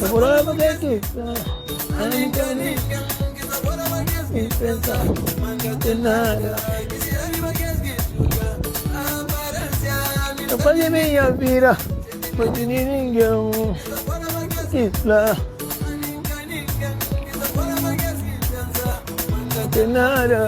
Por que nada. Eu fazia minha vida, mas de ninguém. Isla. De nada.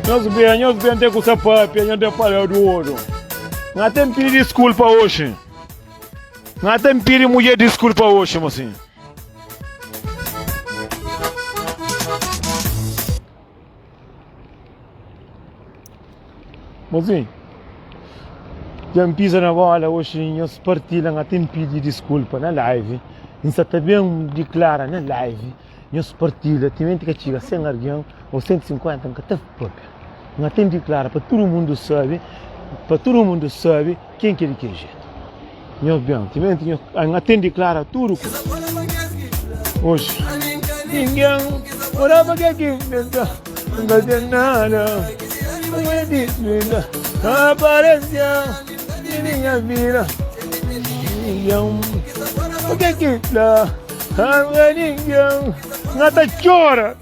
Nós bem. Nós bem ter com essa papia, não tem para do ouro. Não tem pedir desculpa hoje. Não tem pedir mulher desculpa hoje, mocinho. Mocinho, já me pisa na bola hoje, nós partilhamos, não tem pedir desculpa na live. Nós também declara na live, nós partilhamos, tem que chegar 100 arguião ou 150, não tem papia. Não tem declara para todo mundo sabe, quem que ele quer jeito. Nós bem, não tem declara tudo. Hoje, ninguém, orava que aqui, não tem nada, não é disso, apareceu em minha vida. Ninguém, o que aqui está, ninguém, nada chora,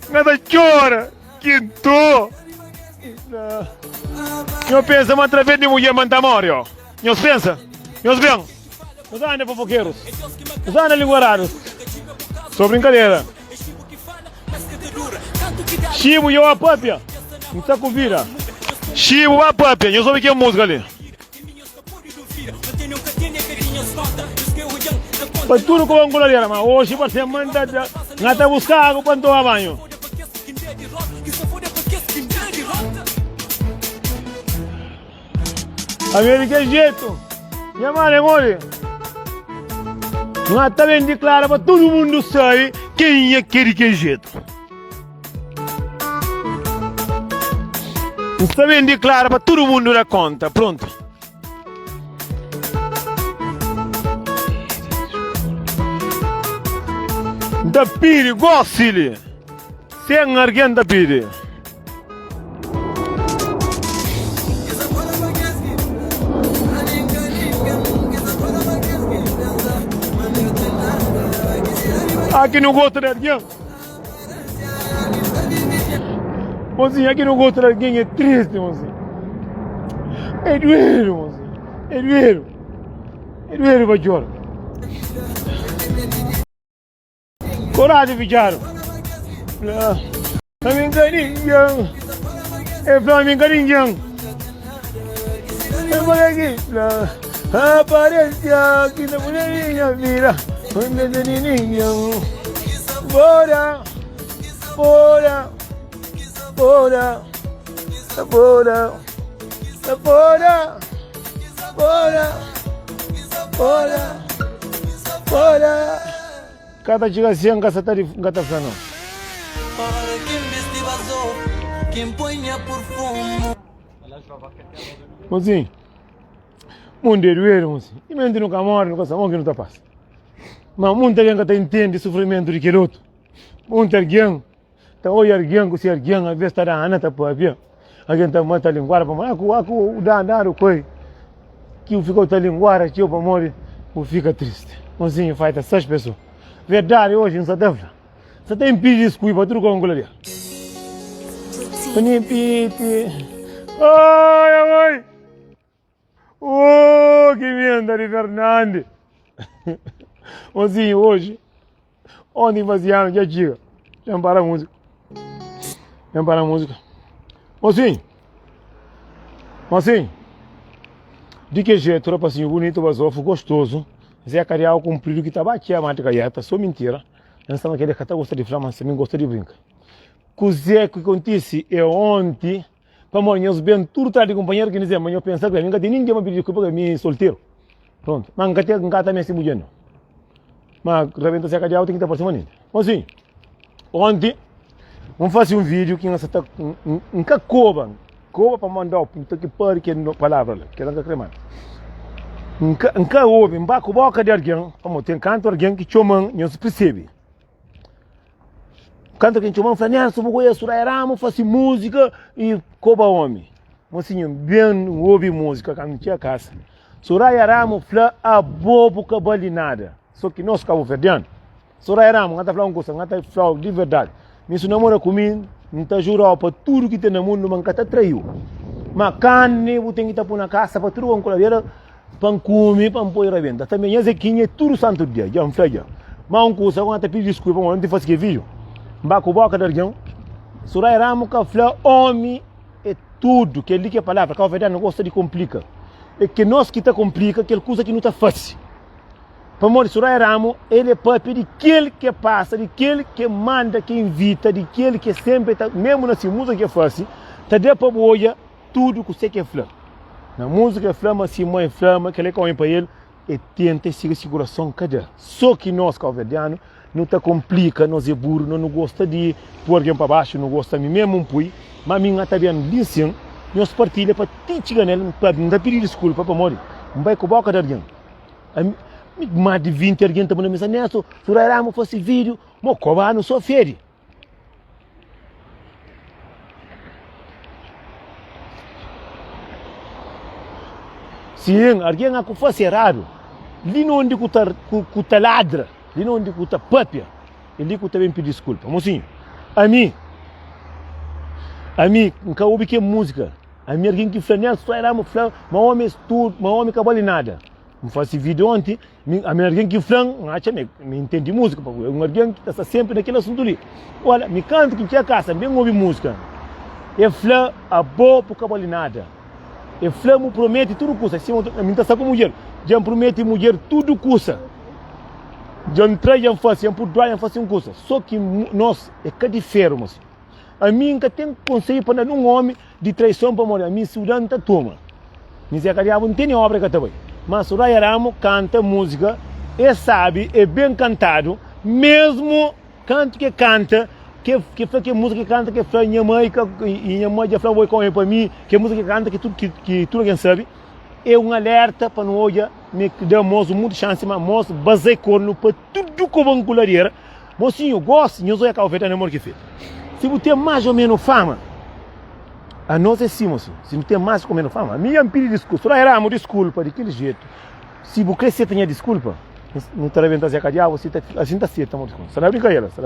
quinto. Nós pensamos através de mulher mantamório. Nós pensamos, nós bem. Nós andamos fofoqueiros. Nós andamos linguarados. Só brincadeira. Chivo e eu a papia. Não está com vira. Chivo a papia. Eu soube que é música ali. Para tudo com a angularia, mas hoje você manda. Não está buscando água para tomar banho. A ver que jeito, minha mãe morre. Não está bem declara para todo mundo saber quem é que jeito. Não está bem declara para todo mundo dar conta, pronto. Da pire, goste-lhe. Sem alguém da pire. Aqui não gosta de alguém. Mozinho, aqui não gosta de alguém, é triste, mozinho. É doero, mozinho. É doero. É doero, Bajor. Coragem, Vijaro. Pra mim, carinho. É pra mim, carinho. É para aqui. Aparece aqui na mulherinha, vira. Onde tem ninguém. Bora, bora, bora, bora, bora, bora, bora, bora. Cada chica se enga se está fazendo. Mozinho, mundo é doer, mozinho. E mente nunca morre, nunca sabe, que não está passa. Mas muita gente entende o sofrimento de aquele outro. Muita gente está olhando alguém, se alguém às vezes está dando nada para ver. Alguém está matando a linguagem para morrer. Aku dá o coi que eu fico a linguar aqui para morrer, eu fico triste. Mozinho faz essas pessoas. Verdade hoje não se deve. Você tem pedido desculpa para tudo com a angularia. Panipite. Ai, ai. Oh, que merda de Fernandes. Mocinho, hoje, ontem fazia já chega. Já para a música. Já para a música. Mocinho. De que jeito, rapazinho bonito, basofo, gostoso. Zé Carial cumprido que tá batia a mate caiata, só mentira. Nós estamos aqui, que gosta de falar, mas também gosta de brincar. O Zé que acontece é ontem, para amanhã os bem tudo tá de companheiro que dizem, amanhã eu penso que nunca tem ninguém me pedir desculpa que me solteiro. Pronto, mas nunca tem também esse mulher não. Mas rebenta Zé Carial tem que estar por cima dele. Mas sim, ontem, vamos fazer um vídeo que nós está em Cacoba para mandar o pinto que pare que é palavra, que não cremar. Nunca houve, em boca de alguém, como tem canto alguém que chama, não se percebe. Canto que chama, fala, não, só vou conhecer Surairamo, faço música e coba homem. Mas sim, bem ouve música quando tinha casa. Surairamo fala a bobo que vale nada. Só que nós cabo verdeano. Surairamo, não está falando coisa, não está falando de verdade. Isso namora comigo, não está jurando para tudo que tem no mundo, mas está traiu. Mas carne, eu tenho que estar por na casa para tudo com coladeira. Para comer, para pôr a venda. Também é que tudo santo dia, já não faz. Mas um curso, quando pedir desculpa, não te faz que vídeo. Baco boca da região. Surairamo que fala homem é tudo, que ele que é palavra, que a verdade não gosta de complicar. É que nós que está complica, que coisa que não está fácil. Para morrer Surairamo, ele é papi de aquele que passa, de aquele que manda, que invita, de aquele que sempre está, mesmo na música que é fácil, está de para boia tudo que você quer falar. Na música é flama, se mãe flama, que ele come para ele, e tenta seguir seguração cada. Só que nós, calverdianos, não te complica, nós é burro, não gosta de pôr alguém para baixo, não gosta de mim mesmo um pui, mas a minha está bem lição, nós partilha para te chegar nele, para não pedir desculpa para morrer. Não vai com a boca de alguém. Mais de 20 alguém está na mesa, Neto, Surairamo fosse vídeo, mas cobrar não sou fere. Sim, alguém que fosse errado, ali não onde que ladra, ali não onde que papia, ele que também pedir desculpa. Mocinho, a mim, nunca ouvi que música, a mim alguém que fala, só era mas homem tudo, mas homem acabou ali nada. Me faz vídeo ontem, a mim alguém que fala, acha me entende música, alguém que está sempre naquele assunto ali. Olha, me canta que tinha casa, bem ouve música, e fala a boa porque acabou ali nada. E flamo promete tudo custa. Se eu está com mulher, já promete mulher tudo custa. Já entrai já faz, já por doar já faz um custa. Só que nós é que difere, mas a mim que tem conselho para um homem de traição para morrer. A mim Sudão tá toma. Me diz que não tem obra que também. Mas Surairamo canta música, é sabe, é bem cantado, mesmo canto que canta. Que música que canta, que foi minha mãe já falou com ele para mim, que música que canta, que tudo quem sabe, é um alerta para não olhar, me damos muita chance, mas nós basei corno para tudo que vão colareira. Mocinho, gosto, não sou a calveta, não é que fez. Se você tem mais ou menos fama, a nós é sim, mocinho, se não tem mais ou menos fama, a minha pedi desculpa, Surairamo, desculpa, daquele jeito. Se você tem desculpa, não está vendo a cadeia, você está assim, está certo, amor, você não é brincadeira, não está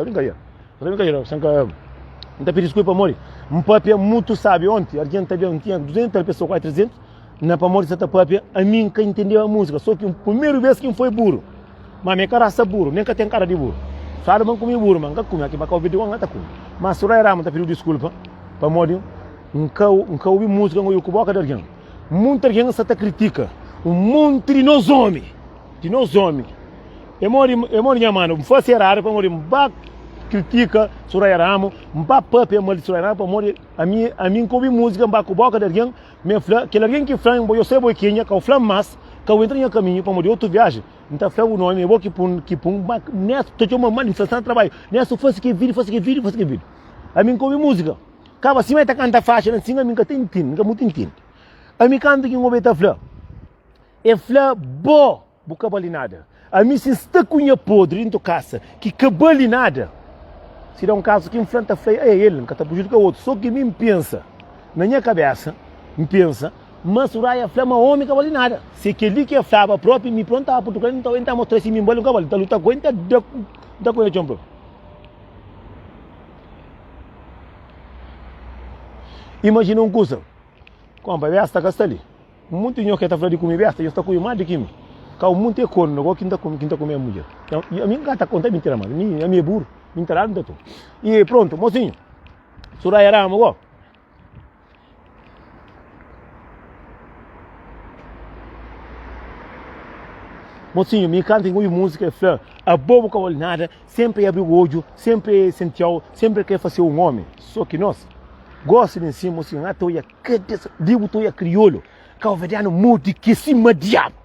pedindo desculpa, amor. Um papi é muito sábio ontem. A gente tinha 200 pessoas, quase 300. Na para morrer essa papi, a mim que entendeu a música. Só que a primeira vez que foi burro. Mas minha cara é burro, nem que tem cara de burro. Sabe, não comi burro, mas não comi. Aqui para o vídeo, não está comendo. Mas Surairamo está pedindo desculpa. Para morrer, nunca ouvi música, não ouvi com boca de alguém. Muita gente está critica. Um monte de nós homens. Eu moro minha mano, não fosse errado para morrer. Critica Surairamo, papi mal Surairamo para morrer. A mim que ouvi música, com boca de alguém, que alguém que fala, eu sei boi que eu falo mais, que eu entro em caminho para morrer outra viagem. Então falo o nome, eu vou que nessa tô uma manifestação de trabalho, nessa fosse que vídeo. A mim que ouvi música, acaba assim vai estar cantando faixa, assim a mim que tem entende, nunca muito entende. A mim canta que ouve tá flá, é flá bo, boca bali nada. A mim se está cunha podre dentro casa, que cabali nada. Se dá um caso que enfrenta feio, é ele, nunca está fugindo com o outro. Só que me pensa, na minha cabeça, mas o Raya flama homem que vale nada. Se aquele que flava próprio, me pronta, porque ele não está mostrando esse mimbalo que vale, está lutando com ele, está com ele, chumbo. Imagina um coisa, como a besta está ali. Muito dinheiro que está falando de comer besta, eu estou com mais de que Cá o mundo é corno, agora quem está com a mulher. A minha gata conta mentira, mano. A minha burro, mentira, não está. E pronto, mocinho. Soraya Ramos, agora. Mocinho, me canta em música, a bobo com a nada, sempre abre o olho, sempre sentiu, sempre quer fazer um homem. Só que nós, gosto de si, mocinho, digo tu é crioulo, cabo verdeano mude que se diabo.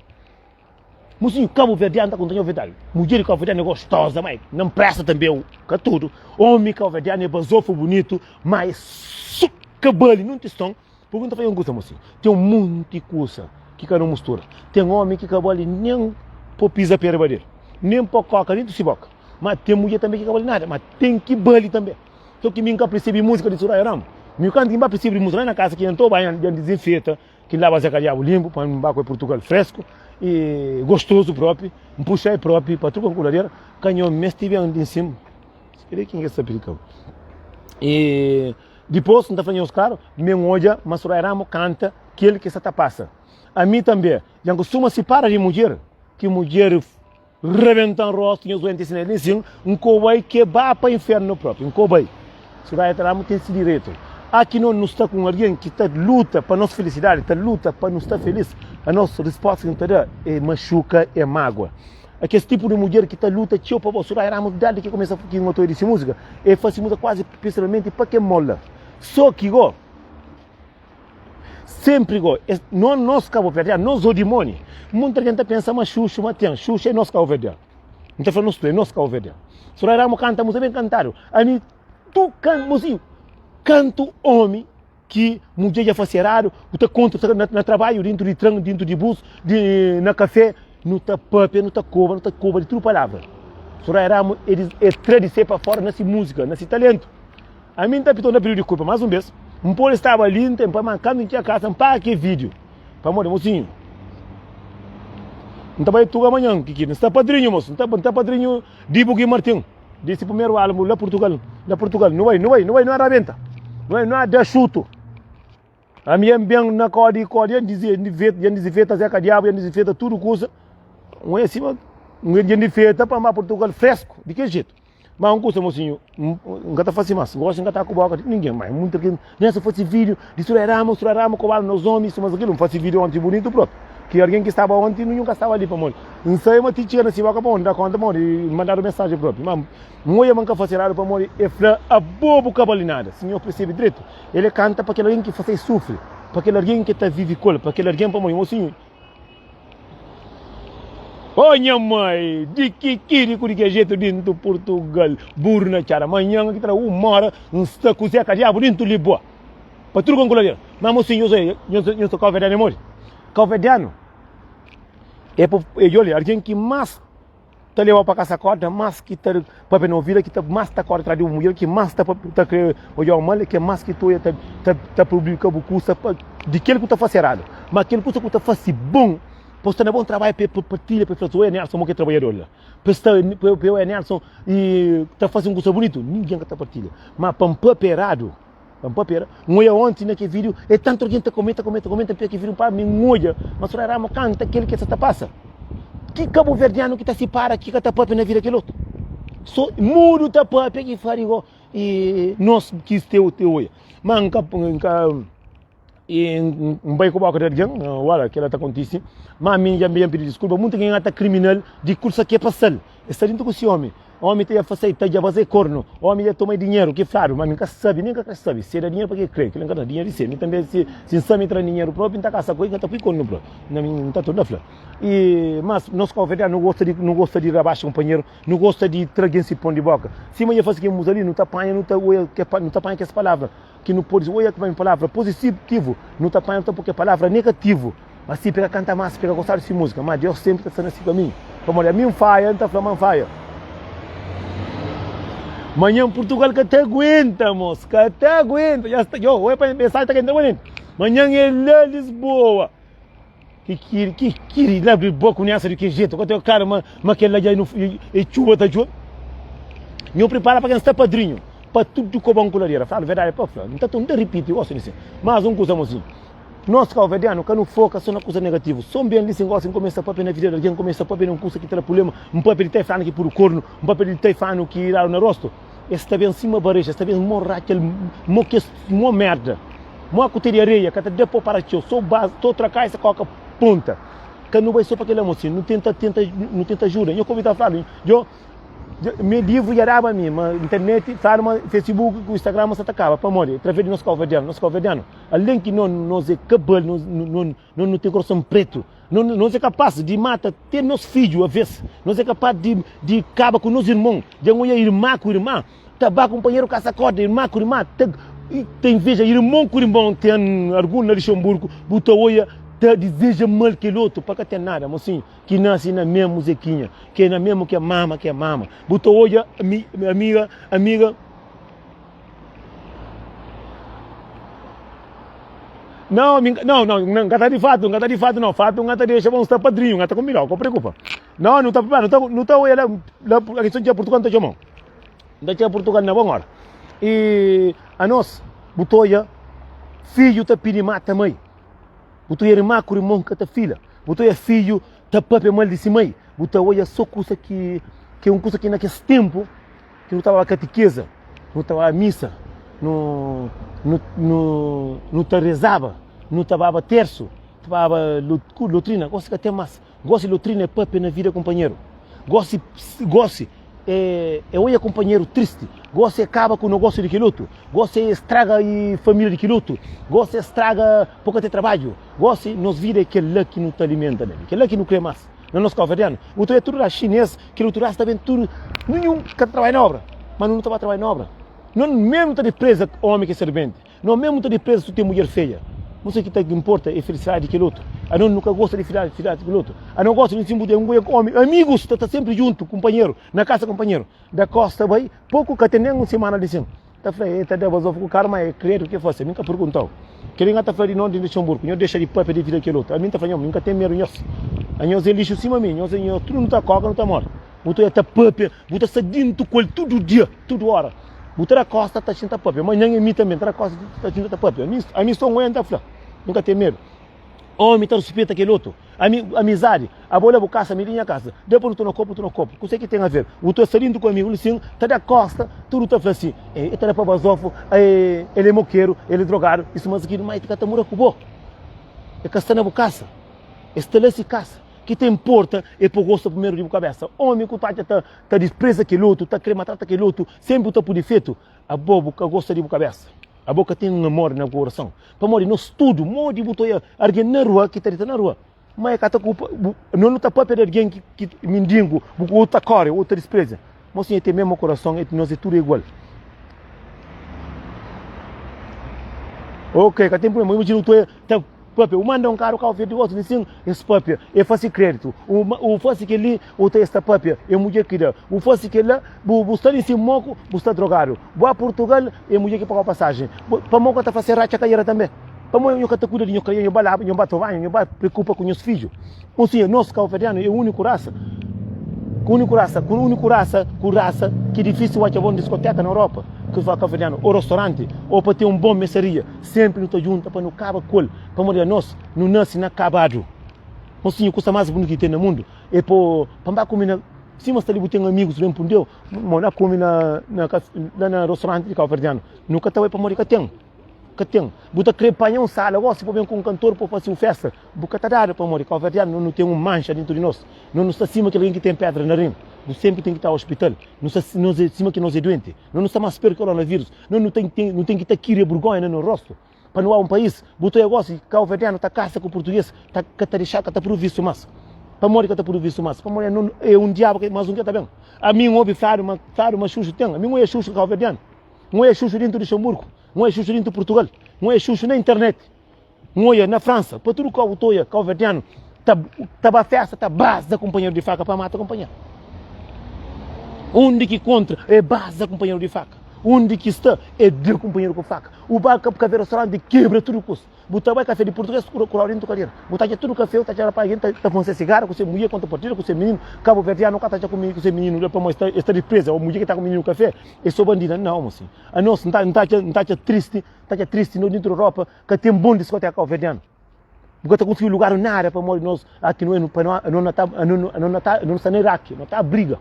Mocinho, cabo verdeano está contando a verdade. Mulher cabo verdeano é gostosa, mas não presta também, que tudo. Homem cabo verdeano é basofo bonito, mas sucabali, não te estão. Porque não está fazendo coisa, mocinho. Tem um monte de coisa que não mistura. Tem homem que acabou ali nem por pisa pera badeira, nem por coca, nem por ciboca. Mas tem mulher também que acabou ali nada, mas tem que bali também. Só que nunca percebe música de Soraya Ramos. Me canto que não percebe música na casa que entrou bem, desinfeta, que lava a cadiabo limpo, para um baco de Portugal fresco e gostoso próprio, um puxar próprio, para tudo com coladeira, canhão, mas tive em cima. Espera quem é essa perica. E depois, não está falando os caras, me olha, mas Soraya Ramos canta aquele que se passa. A mim também, já costuma se para de mulher, que mulher rebenta o rosto, e os doentes assim, um cowboy que vai para o inferno próprio, um cowboy. Soraya Ramos tem esse direito. Aqui não está com alguém que está luta para a nossa felicidade, está luta para nos estar feliz. A nossa resposta é machuca, é mágoa. Aquele tipo de mulher que está luta, tio, para você, Soraya Ramos, desde que começa a fazer um motor de música, e faz música quase principalmente para que mola. Só que, sempre não nós cabo verdeano, nós o demônio. Muita gente pensa, mas Xuxa, Xuxa é nosso cabo verdeano. Não está falando é nosso cabo verdeano. Soraya Ramos canta, música bem cantado. Aí, tu canta, mozinho, canto homem que mulher já faz errado, tu conta na trabalho, dentro de trem, dentro de bus, na café, não está papel, não está cova, de tudo palavra. Soraya Ramos é tradição para fora nessa música, nesse talento. A mim está pitando período de culpa, mais um vez. Um polo estava ali, um tempo, mancando em tia casa, para que vídeo. Para morrer, mocinho. Não está para tu amanhã, que não está padrinho, moço. Não está padrinho de Bugui Martim. Desse primeiro álbum lá Portugal. Não é arrebenta. Não é de chuto. A minha bem na corda, desinfeta, Zeca Diabo, desinfeta tudo, coisa. Um é assim, desinfeta para Portugal fresco. De que jeito? Mas um curso, mocinho, nunca está fazendo mais. Gosto de engatar com boca, ninguém mais. Muito que nessa fosse vídeo de Soraya Ramos, com nos homens, mas aquilo não faz vídeo ontem bonito próprio. Que alguém que estava ontem nunca estava ali para morrer. Não sei, mas tinha nesse boca para onde, dá conta, morrer, e mandaram mensagem próprio. Mas não ia mancar fazer nada para morrer, é a bobo cabalinada. Senhor percebe direito. Ele canta para aquele alguém que faz sofre, para aquele alguém que está vive cola, para aquele alguém para morrer, mocinho. Olha, mãe, de que jeito dentro de Portugal, burro na cara, amanhã que terá uma hora, um saco Zeca Diabo dentro de Lisboa. Para tudo com coladeira. Mas, mocinho, eu sou calverdiano, amor. Calverdiano olha, alguém que mais está levando para casa corda, mais que está para não vir, que mais está corda atrás de uma mulher, que mais está para olhar o mal, que mais que está publicando o curso de aquele que está fazendo errado. Mas aquele que está fazendo bom, para estar bom trabalho para partilha, para fazer o Enelson, que é trabalhador lá. Para o Enelson e está fazendo um curso bonito, ninguém está partilha. Mas para um papel errado, não é ontem naquele vídeo, é tanto gente comenta, porque que vídeo para mim, olha, mas Soraya Ramos canta aquele que se passa. Que cabo verdeano que está se para, que está papel na vida aquele outro. Só mudo está papel que faz igual, e nós que teu olha. Mas um bem como a coisa de olha, que ela está acontecendo, mas a mim já me pedi desculpa, muito quem está criminal de curso que é passar. Está dentro com esse homem. O homem tem a fazer corno, o homem já toma dinheiro, que é claro, mas nunca sabe, se é dinheiro para que crê, que ele não dinheiro de ser, também se sabe entrar dinheiro próprio, então caça coisa, está corno próprio, não está tudo na flor. Mas nós conversamos, não gosta de rabaixar companheiro, não gosta de trazer esse pão de boca. Se amanhã faz que eu ali, não está apanha, não está apanha que essa palavra, que não pode dizer, olha que vai palavra positivo, não está apanha porque é palavra negativo. Mas se pega cantar mais, pega gostar dessa música, mas Deus sempre está nesse caminho. Como olha, mim faia, não está falando faia. Manhã Portugal que até aguenta, moço, que até aguenta. Já está, eu para pensar que está bonito. Manhã é lá Lisboa. Que lá de boa conhece de que jeito? Quando eu cara, mas que lá já é chuva, tá chuva. Eu preparo para quem está padrinho, para tudo que o banco lá. Fala a verdade, pô, não está tudo repetido, gosto disso. Mas um coisa, mocinho. Nós cabo-verdianos, que não foca só na coisa negativa. São bem ali, se gostam, começa a papel na vida de alguém, começa a papel não custa que terá problema, um papel de tefano que por o corno, um papel de tefano que irá no rosto. Esse está bem em cima da bareja, está bem morrer aquele, mo merda. Mo cuteria areia, que até depois para ti, sou base, tô tracar essa coca ponta. Que não vai só para aquele mocinho, não tenta ajuda. Eu convido a falar, eu me livro e araba mim, mas internet, fala, Facebook, Instagram, mas acaba para morrer. Através de nós cabo-verdianos, além que nós é cabelo, não tem coração preto, nós é capaz de matar até nosso filho a vez, nós é capaz de acabar com nossos irmãos, de mulher irmã com irmã, tabar companheiro caça-corda, irmã com irmã, tem veja, irmão com irmão, tem algum na Luxemburgo, botou olha, deseja mal que o outro, para que tem nada, mas sim, que nasce na mesma musiquinha, que é na mesma que a mama, botou olha, amiga, não, gata de fato, não, fato, gata de chamar um padrinho, gata com melhor, não preocupa. Não está olha, a questão de Portugal, não está chamando, não está Portugal na boa hora. E a nós, botou olha, filho está pedindo mata mãe. Botou irmã com irmão que tá filha. Botou filho, tá papai mal de cima. Botou olha só coisa que é uma coisa que naquele tempo que não estava a catequesa, não estava a missa, não rezava, não estava a terço, estava a doutrina. Gosto que até mais. Gosto de doutrina é papai na vida companheiro. Gosto olha companheiro triste, gosta acaba com o negócio de quiloto, gosta estraga a família de quiloto, gosta estraga pouco de trabalho, gosta nos vira aquele que não te alimenta, aquele que não crê mais. No nosso cabo-verdiano, o teu é tudo chinês, que o turista também tudo, nenhum que trabalha na obra, mas não estava trabalhando na obra. Não mesmo está de presa homem que é servente, não mesmo está de presa se tem mulher feia. Não sei o que importa é a felicidade daquele outro. A não nunca gosta de felicidade daquele outro. A não gosta de se mudar um homem. Amigos, está sempre junto, companheiro, na casa companheiro. Da costa, vai, pouco que tem nem uma semana de cima. Está falando, está devasou com o cara, mas é credo que fosse. Nunca perguntou. Querem está falando de não de Luxemburgo, eu deixo de papo de vida daquele outro. A mim está falando, nunca tem medo nisso. A nós é lixo cima de mim, tudo não está coca, não está morto. Botou está papo, botou sedinho, todo dia, toda hora. Botar a costa está tinta papo, mas nem a mim também, a costa está tinta papo. A mim só um está falando. Nunca tem medo. Homem está respeita aquele outro. Amizade. A bola é caça, a minha casa. Depois tu no copo. O que tem a ver? O teu salindo comigo, assim, está da costa, tudo está falando assim. Ele está para basofo, ele é moqueiro, ele é drogado. Isso mas aqui, mas está mura cubo. É castanha caça. Estelece caça. Que te importa é por gosto primeiro de cabeça. Homem que está despreza aquele outro, está querendo matar aquele outro, sempre está por defeito. A bobo que gosta de cabeça. A boca tem um amor no coração. Para morrer no estudo, morre botou alguém na rua que está na rua. Mas é que não está para perder alguém que mendigo, o outro corre, o outro despreza. Mas sim, tem mesmo coração, nós é tudo igual. Ok, que tem problema, imagina tu o manda um cara, o carro feito outro, assim, esse papel, é fácil crédito. O fácil que ali, o tem esta papel, é mulher que dá. O fácil que lá, você está em moco, você está drogado. Boa Portugal, é mulher que paga a passagem. Para moco está fazendo racha carreira também. Para moco, eu estou cuidando de eu criança, eu vai lá, eu bato banho, eu preocupa com os filhos. Ou seja, nosso cabo-verdiano é a única raça. Com raça que é difícil achar uma discoteca na Europa, que vai cabo-verdiano, ou restaurante, ou para ter uma boa mercearia, sempre não está junto, para não acabar com para morrer nós, não nasce na acabado. Mas sim, a coisa mais bonita que tem no mundo é para comer, se você tem amigos, não pondeu, não come na restaurante de cabo-verdiano, nunca está para morrer que tem. Buta crepanha sala, gosta de com um cantor para fazer uma festa, buca tá dado para morrer, cabo-verdiano não tem uma mancha dentro de nós, não está acima que alguém que tem pedra na rim, não sempre tem que estar ao hospital, não está acima que nós é doente, não está mais perto do coronavírus, não tem que estar aqui vergonha no rosto, para não há um país, buta eu gosto, cabo-verdiano está caça com o português, está deixar que está por visto mais, para morrer que está por visto mais, para morrer não é um diabo mais um que está bem, a mim ouve faro uma xuxo tem, a mim não é xuxo cabo-verdiano, não é xuxo dentro de Luxemburgo. Não é xuxo dentro de Portugal, não é xuxo na internet, não é na França, para tudo que eu estou cabo-verdiano, está a festa, está a base da companheiro de faca para matar a companheiro. Onde que contra é base da companheiro de faca, onde que está é de companheiro com faca. O barco que ver restaurante quebra tudo o custo. Botar o café de português com o dentro do carreira. Botar tudo o café, está para alguém, está fazendo cigarro, com você mulher, contra partida, com você menino, cabo-verdiano, não está comigo com você menino, para mostrar esta presa, ou mulher que está com o menino no café, é só bandida, não, assim. A nossa não está triste, no dentro da Europa, que tem bom discoteca cabo-verdiano. Porque conseguiu lugar na área para morrer nós aqui não não está na Iraque, não está briga.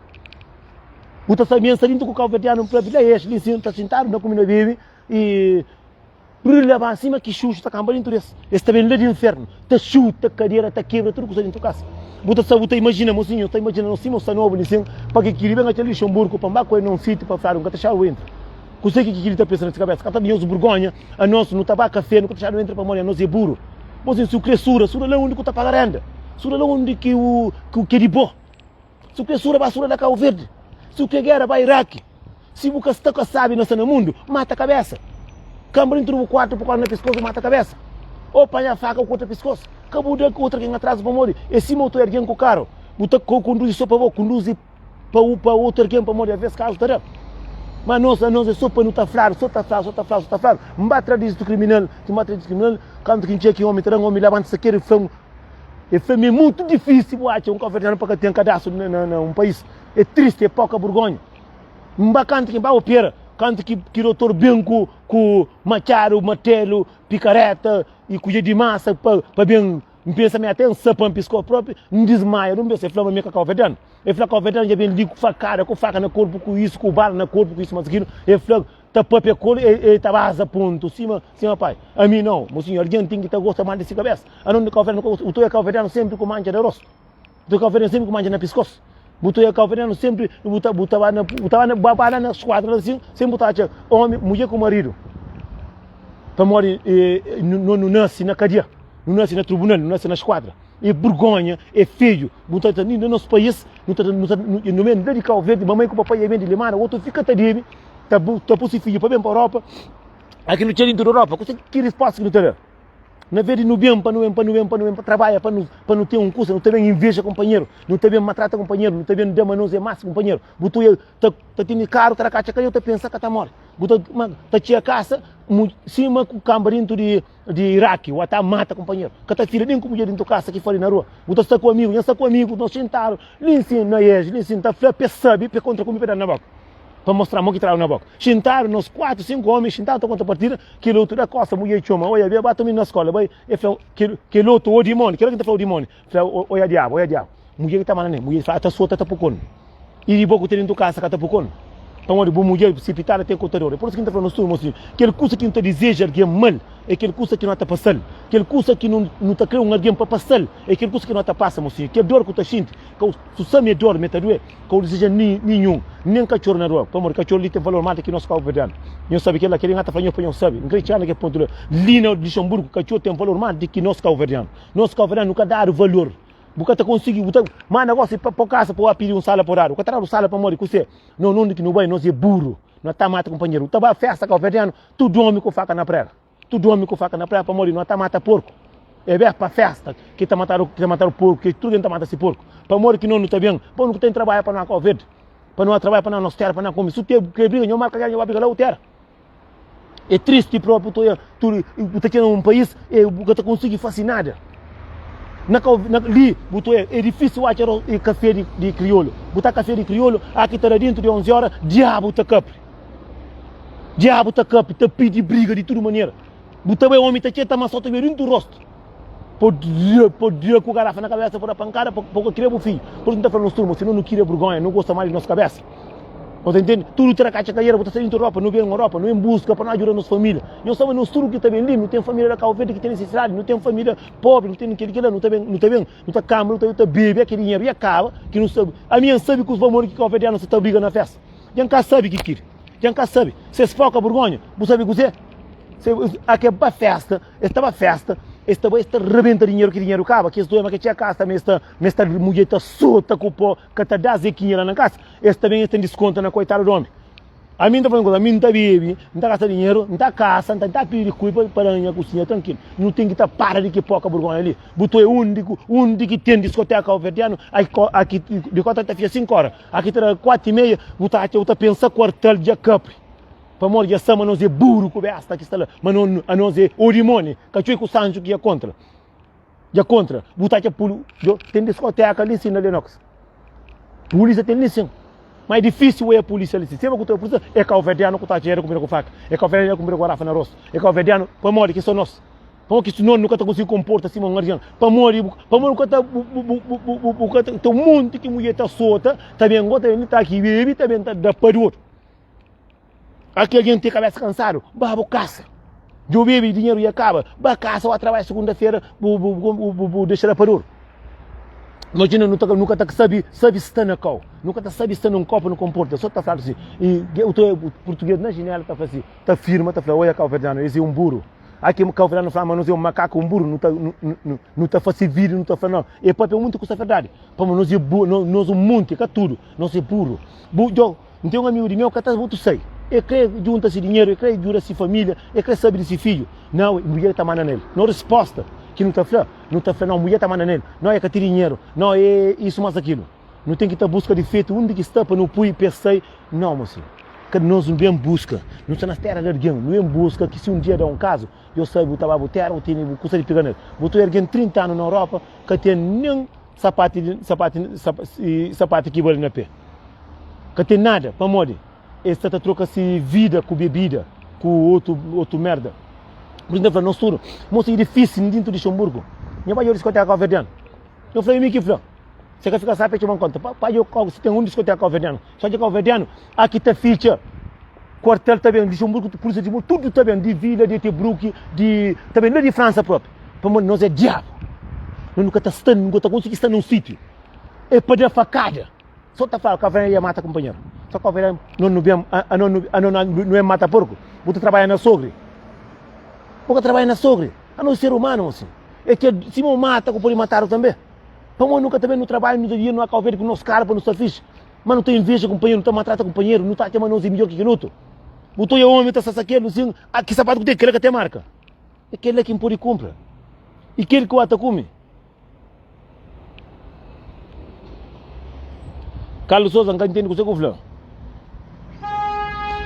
Buta sabia salindo com o calverdiano para vida este, ali está sentado na comida vive e brilha para cima que chuta está cambando tudo isso. Este também lá de inferno, tá chuta cadeira, tá quebra tudo que você dentro da casa. Buta sabe, buta imagina mocinho, tá imaginando cima o novo assim, para que queria venha ali Luxemburgo para baco e não sítio para falar um catachado entra. Consegue que ele está pensando nessa cabeça, cada dia os Borgonha, a nós no tabaco café, no catachado entra para morrer, nós é burro. Você se o cresura, sura lá onde que está pagando, sura lá onde que o que de bom. Se o cresura vai sura da Cabo Verde. Se o que guerra vai Iraque, se o que está sabe no mundo, mata a cabeça. Cambrinho tudo 4 na pescoço, mata a cabeça. Ou apanha a faca com outra pescoço. Acabou de outra que atrás para morrer. Esse motor erguendo com o carro. Botar conduz só para vou, conduz para outro erguendo para morrer. A vez caso terá. Mas nós é só para não estar flaro, só está flaro. Mbatra diz do criminal, que mata diz criminal, quando que tinha que homem terá homem levanta-se aquele fome. É muito difícil, acho, um governante para que tenha cadastro num país. É triste, é pouca vergonha. Mbacante que vai opera, canto que doutor bem com machado, martelo, picareta e colher de massa para bem, pensa me até um sapão piscou próprio, não desmaia, não pensa, é flama minha cacau verdade. É flama cacau verdade, já vem ali com faca no corpo, com isso, com bala no corpo, com isso, mas aquilo, é flama, tá papel colo e tá base ponto, cima pai. A mim não, mocinho, alguém tem que estar gosta mais desse cabeça. A não de cacau verdade, o teu é cacau verdade sempre com mancha de rosto. O teu cacau verdade sempre com mancha na pescoço. Botou a calverdiano sempre, botava na esquadra assim, sempre botava homem, mulher com marido. Para morrer, não nasce na cadeia, não nasce na tribunal, não nasce na esquadra. É vergonha, é feio. Botar no nosso país, no meio de Cabo Verde, mamãe com o papai vem de Limana, o outro fica tadinho, tá por si filho, para bem para a Europa. Aqui no Tcherinho da Europa, que resposta que não terá? Na verdade, não vem para trabalhar, para não ter um curso, não ter bem inveja companheiro, não ter bem maltrata companheiro, não ter bem dama não é massa companheiro. Botou tá tendo caro, tá cá, eu tá pensando que tá morto. Botou tá tinha casa, cima com o cambrinho de Iraque, ou até mata companheiro. Que tá filha nem com mulher dentro da casa aqui fora na rua. Botou está comigo, nós sentaram, lhe ensino, tá flip, sabe, para contra comigo na boca. Para mostrar que trabalho na boca. Sentaram nos 4, 5 homens, sentaram contra a partida, que outro da costa, mulher chama, olha, eu bato na escola, que outro o demônio, que está falando o demônio, olha diabo, mulher que está mandando, mulher fala, tá solta, tá pouco. E de pouco tem dentro da casa, tá pouco. Então, olha, boa mulher, precipitada, tem conteúdo. Por isso que a gente está falando no mocinho, aquele curso que não te deseja alguém mal, é aquele curso que não está passando, aquele curso que não está criando alguém para passar, é aquele curso que não está passando, mocinho, que é dor que tu sente, que tu sabe é dor, mas doer, que não deseja nenhum, nem cachorro na rua, para cachorro ali tem valor mais do que nós ficamos verdade. Eu sabe que ela queria estar falando, eu sabe, não acredito que é ponto ali no Luxemburgo, cachorro tem valor mais do que nós ficamos verdade. Nós ficamos verdade nunca dá valor. Porque tu conseguiu, mas negócio para casa para pedir um sala por ar, o que um sala para morrer com você, não que não vai, nós é burro, não está mata companheiro, tu vai festa com o verdiano, tu dorme com faca na praia, para morrer, não está mata porco, é bem para festa que está matando o porco, que tudo está matando esse porco, para morrer que não está bem, para não tem trabalho para não Cabo Verde, para não trabalhar para não nossa terra, para não comer, se tu que briga, não marca não vai brigar lá o terra. É triste próprio tu tendo um país, que tu consegue fascinar. Ali, é difícil achar café de crioulo. Botar café de crioulo, aqui está dentro de 11 horas, diabo está capre. Diabo está capre, está pedindo briga de toda maneira. Botar o homem está quieto, mas só está vendo do rosto. Podia com garrafa na cabeça, por a pancada, porque queria o filho. Por isso não está falando turma, senão não queria vergonha, não gosta mais de nossa cabeça. Você entende? Tudo terá caixa carreira, você está indo para Europa, não vem na Europa, não em busca para não ajudar a nossa família. Eu sou no estudo que está bem ali, não tem família da Cabo Verde que tem necessidade, não tem família pobre, não tem aquele que não está bem, não está câmara, não está bebê, aquele dinheiro e acaba, que não sabe. A minha sabe que os valores que Cabo Verde não se está brigando na festa. Já não sabe o que quer. Já não sabe. Se foca a vergonha, você sabe o que você? Aqui é para festa, estava festa. Esta rebenta dinheiro que dinheiro acaba, que esse doema que tinha casa, mas esta mulher está solta com o pó, que está dando zequinha lá na casa, esta também tem desconto na coitada do homem. A mim está falando coisa, a mim não está bebendo, não está gastando dinheiro, não está casa, não está pedindo cuida para a minha cozinha, tranquilo. Não tem que estar para de que pouca vergonha ali. Botou é onde que tem discoteca alverdiano, aqui de conta está 5 horas, aqui está 4h30, botar pensar quartel de capri. Para morrer, essa nós é burro com esta que está lá, mas nós é orimone, que com o Sancho que é contra. Já contra, botar que tem discoteca ali ensina ali nós. Polícia tem licença. Mas é difícil a polícia ali. Sempre que a polícia é calverdiano que está dinheiro comigo com faca. É calverdiano comigo com garrafa na rosto. É calverdiano para morrer que são nós. Como que senão nunca tá conseguindo comportar assim um argentino. Para morrer nunca tá o mundo que mulher tá solta, também gosta de estar aqui bebe, também tá da parou. Aqui alguém tem cabeça cansado, babo caça. Eu bebe dinheiro e acaba, ba caça ou trabalho segunda-feira, deixar a parou. Imagina, nunca tá sabe se está na cal, nunca tá sabe se está num copo, não comporta, só tá falando assim. E o português na janela tá assim, tá firme, tá falando, olha Cabo Verdeano, esse é um burro. Aqui o Cabo Verdeano fala, mas nós é um macaco, um burro, não tá fazendo vídeo, não tá falando, não. E papo é muito com essa verdade. Para nós é burro, nós um monte, que é tudo, nós é burro. Eu não tenho um amigo de meu que tá muito sei. Ele quer juntar-se dinheiro, ele quer juntar-se família, ele quer saber desse filho. Não, a mulher tá mandando nele. Não resposta. Que não falando, não, mulher está mandando nele, não é que ter dinheiro, não é isso, mas aquilo. Não tem que estar busca de feito, onde que está para não pôr pensei, não, moço, que nós não vemos busca, não está na terra de alguém, não é busca que se um dia dá um caso, eu sei, eu estava a botar, eu tenho custa de pegar nele, eu estou erguendo 30 anos na Europa, que tem nem sapato que vale na pé, que tem nada, para morrer, esta troca-se vida com bebida, com outro merda. Por exemplo, nós tudo, moço, é difícil dentro de Luxemburgo. Minha pai, eu discoteca Cabo Verdeano. Eu falei, que falou, você quer ficar sabendo que eu conta? Pai, se tem um discoteca Cabo Verdeano, só de Cabo Verdeano, aqui está ficha. Quartel também, Luxemburgo, polícia de mundo, tudo também, de Vila, de Tebruque, também não é de França própria. Para nós é diabo. Nós nunca está estando, nunca está conseguindo estar num sítio. É para dar facada. Só está falando, Cabo Verdeano ia matar companheiro. Só Cabo Verdeano não é mata porco. Você trabalha na Sogre. Porque trabalha na Sogre, a não ser humano, assim. É que se não mata, pode matar também. Para nós nunca também no trabalho, no dia, não há calveiro com o nosso cara, para não fixe. Mas não tem inveja, companheiro, não está maltrata companheiro, não está até nós melhor que outro. O teu homem está saqueando, assim, que sapato que tem, aquele que até marca. Aquele é quem pode compra. E aquele que o ata come. Carlos Souza, não entende o que você falou.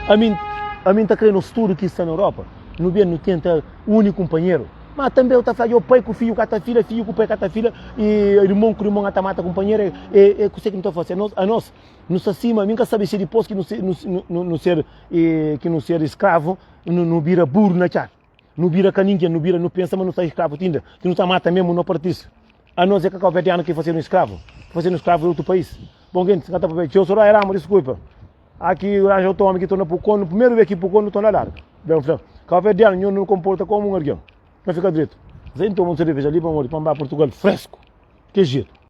A mim está querendo estudo que está na Europa. Não tenta único companheiro. Mas também eu estou falando, eu pai com filho, cata filha, filho com pai, cata filha, e irmão com irmão, ata mata companheiro, é o que não estou fazendo. A nós, nos acima, nunca sabe se depois que não ser escravo, não vira burro na char. Não vira caninha, não pensa, mas não está escravo ainda. Que não está mata mesmo, não participa. A nós é que Cabo Verdeano que fazer um escravo. Fazer um escravo em outro país. Bom, gente, cata para ver, eu sou era, mas desculpa. Aqui, eu estou aqui, estou na Pucon, primeiro vez que Pucon, estou na larga. Bem, Cabo Verdeano não comporta como um argão. Não fica direito. Então vamos cerveja ali para Portugal fresco. Que jeito.